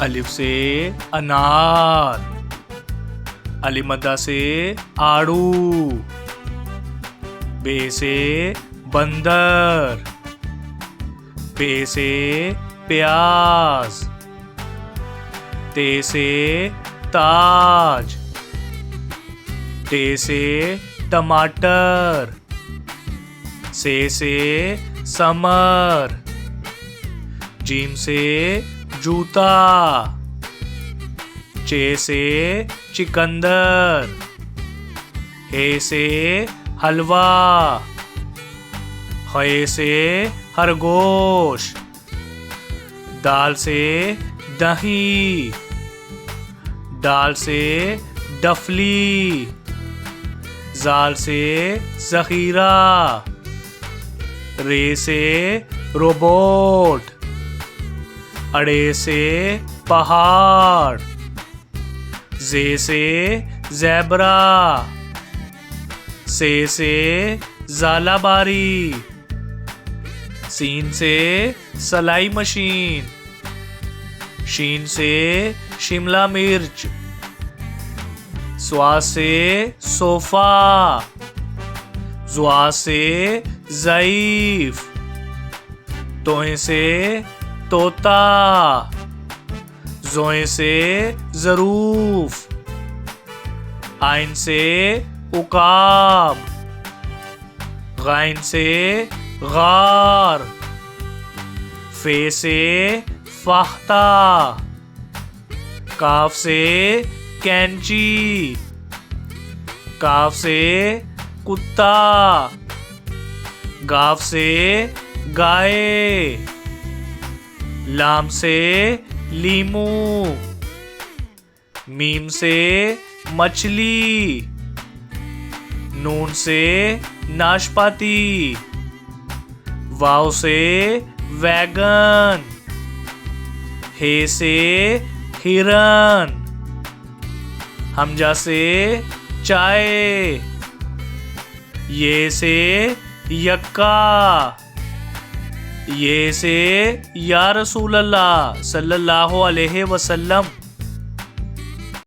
अलिफ से अनार, अलिमद्दा से आड़ू, बे से बंदर, पे से प्याज, ते से ताज, टे से टमाटर, से समर, जीम से जूता, चे से चिकंदर, हे से हलवा, हे से खरगोश, दाल से दही, डाल से डफली, जाल से जखीरा, रे से रोबोट, अड़े से पहाड़, जे से ज़ेब्रा, से ज़ालाबारी, सीन से सलाई मशीन, शीन से शिमला मिर्च, स्वा से सोफा, ज़्वा से ज़ईफ, तोहे से तोता, ज़ोए से ज़रूफ, आइन से उकाब, गाइन से गार, फे से फाख्ता, काफ से कैंची, काफ से कुत्ता, गाफ से गाय, लाम से लीमू, मीम से मछली, नून से नाशपाती, वाव से वैगन, हे से हिरन, हमजा से चाय, ये से यक्का, ये से या रसूल अल्लाह सल्लल्लाहु अलैहि वसल्लम।